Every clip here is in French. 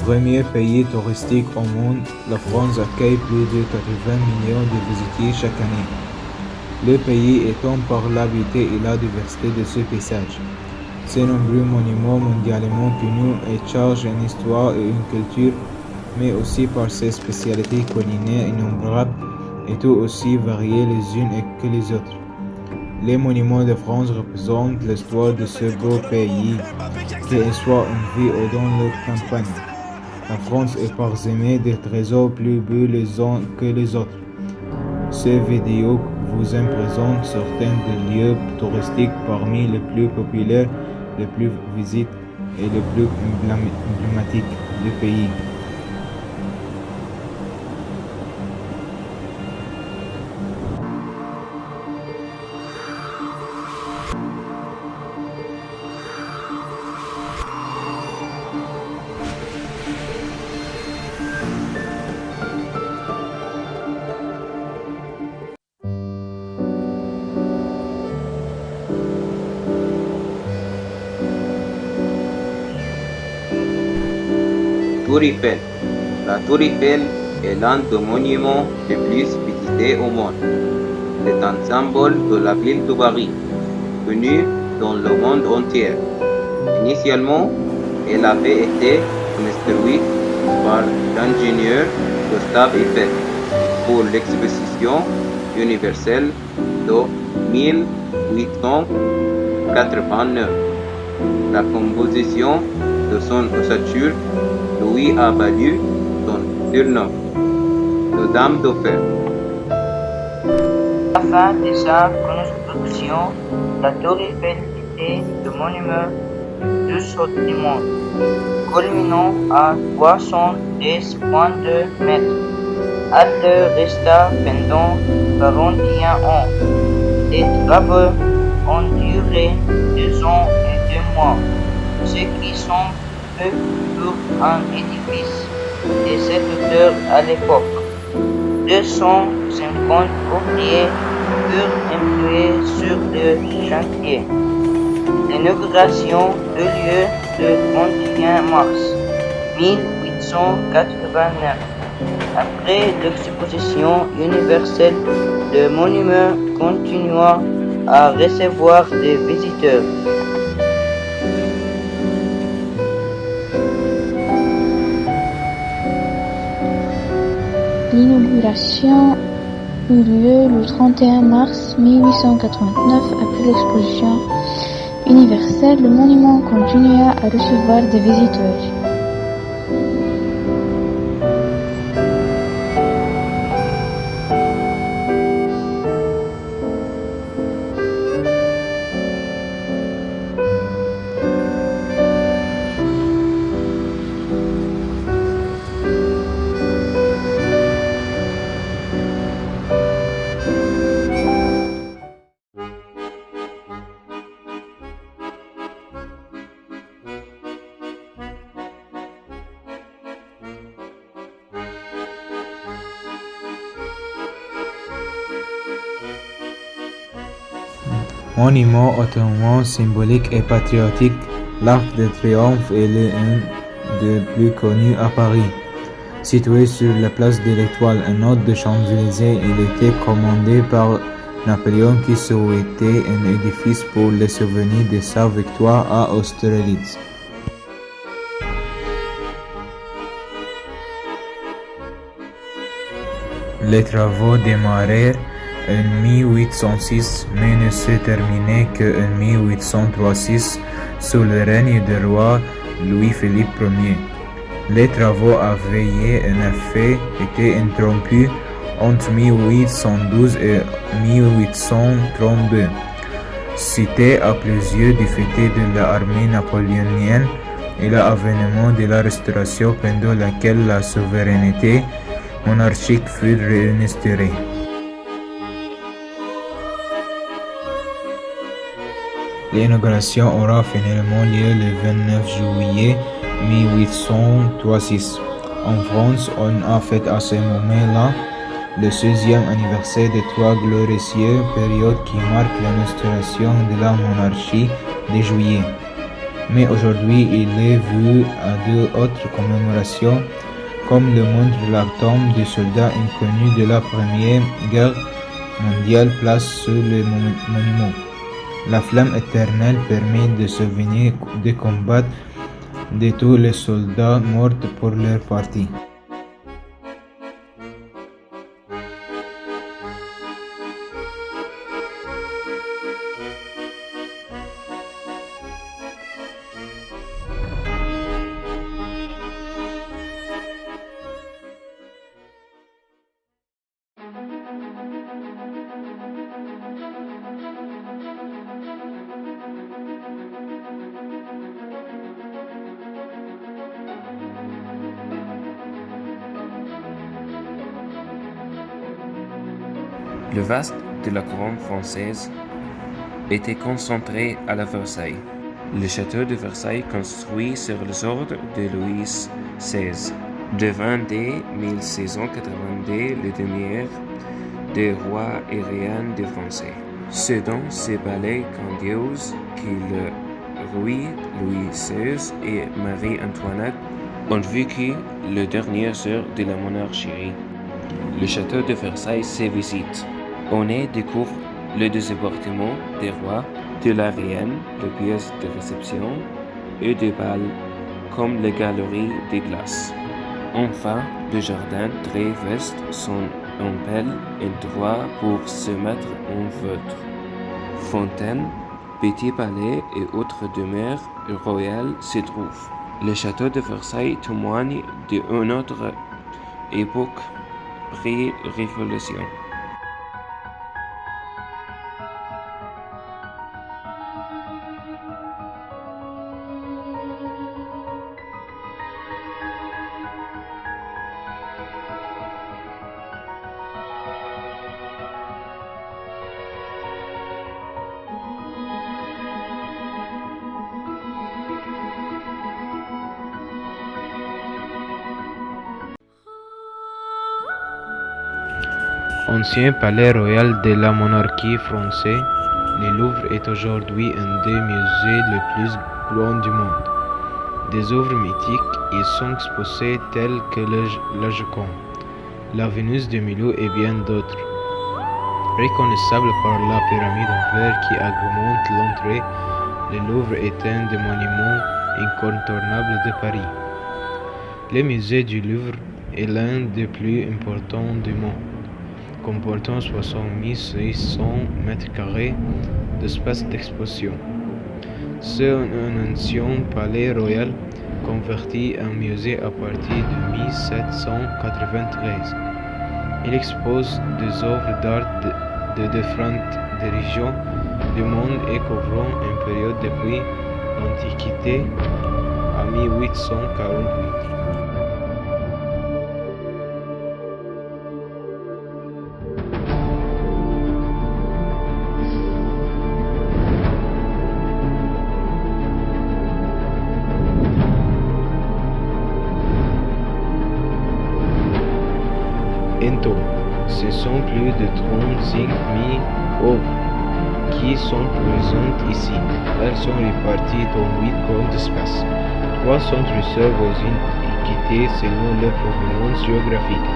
Premier pays touristique au monde, la France accueille plus de 80 millions de visiteurs chaque année. Le pays étant par l'habitat et la diversité de ce paysage. Ses nombreux monuments mondialement connus et chargent une histoire et une culture, mais aussi par ses spécialités culinaires innombrables et tout aussi variées les unes que les autres. Les monuments de France représentent l'histoire de ce beau pays, qu'il soit en ville ou dans la campagne. La France est parsemée de trésors plus beaux les uns que les autres. Cette vidéo vous présente certains des lieux touristiques parmi les plus populaires, les plus visités et les plus emblématiques du pays. Tour Eiffel. La Tour Eiffel est l'un des monuments les plus visités au monde. C'est un symbole de la ville de Paris, connu dans le monde entier. Initialement, elle avait été construite par l'ingénieur Gustave Eiffel pour l'exposition universelle de 1889. La composition de son ossature lui a valu son surnom, de Dame de Fer. À la fin de sa construction, la Tour Eiffel était le monument du saut du monde, culminant à 310,2 mètres. Elle resta pendant 41 ans. Les travaux ont duré 2 ans et 2 mois, ce qui semble peu pour un édifice de cette hauteur à l'époque. 250 ouvriers furent employés sur le chantier. L'inauguration eut lieu le 31 mars 1889. Après l'exposition universelle, le monument continua à recevoir des visiteurs. L'inauguration eut lieu le 31 mars 1889. Après l'exposition universelle, le monument continua à recevoir des visiteurs. Monument hautement symbolique et patriotique, l'Arc de Triomphe est l'un des plus connus à Paris. Situé sur la place de l'Étoile, un autre de Champs-Élysées, il était commandé par Napoléon qui souhaitait un édifice pour le souvenir de sa victoire à Austerlitz. Les travaux démarrèrent en 1806 mais ne se terminaient qu'en 1836 sous le règne du roi Louis-Philippe Ier. Les travaux avaient en effet été interrompus entre 1812 et 1832. Suite à plusieurs défaites de l'armée napoléonienne et l'avènement de la Restauration pendant laquelle la souveraineté monarchique fut réinstaurée. L'inauguration aura finalement lieu le 29 juillet 1836. En France, on a fait à ce moment-là le 16e anniversaire des Trois Glorieuses, période qui marque l'instauration de la monarchie de juillet. Mais aujourd'hui, il est vu à deux autres commémorations, comme le montre la tombe des soldats inconnus de la Première Guerre mondiale place sur le monument. La flamme éternelle permet de se souvenir des combats de tous les soldats morts pour leur parti. Le vaste de la couronne française était concentré à la Versailles. Le château de Versailles, construit sur les ordres de Louis XVI, devint dès 1682 le dernier des rois et reines de France. C'est dans ces palais grandioses que le roi Louis XVI et Marie-Antoinette ont vécu les dernières heures de la monarchie. Le château de Versailles se visite. On y découvre le débarquement des rois, de la reine, les pièces de réception et de bal, comme les galeries de glace. Enfin, le jardin très vaste sont un bel endroit pour se mettre en feutre. Fontaine, petit palais et autres demeures royales se trouvent. Le château de Versailles témoigne d'une autre époque pré-révolution. Ancien palais royal de la monarchie française, le Louvre est aujourd'hui un des musées les plus grands du monde. Des œuvres mythiques y sont exposées telles que la Joconde, la Vénus de Milo et bien d'autres. Reconnaissable par la pyramide en verre qui agrémente l'entrée, le Louvre est un des monuments incontournables de Paris. Le musée du Louvre est l'un des plus importants du monde, comportant 60 600 m² d'espace d'exposition. C'est un ancien palais royal converti en musée à partir de 1793. Il expose des œuvres d'art de différentes régions du monde et couvrant une période depuis l'Antiquité à 1848. En tout, ce sont plus de 35 000 œuvres qui sont présentes ici. Elles sont réparties dans 8 grands espaces. 3 sont réservés aux antiquités selon leur provenance géographique,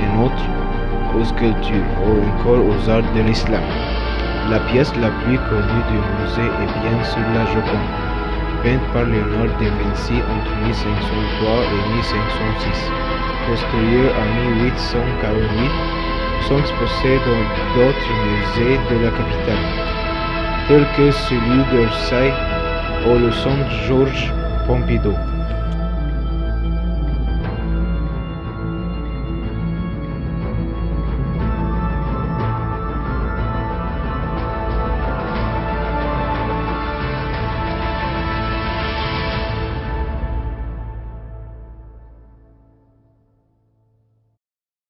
un autre aux sculptures ou encore aux arts de l'islam. La pièce la plus connue du musée est bien sûr la Joconde, peinte par Léonard de Vinci entre 1503 et 1506. Postérieurs à 1848, sont exposés dans d'autres musées de la capitale, tels que celui de Versailles ou le centre Georges Pompidou.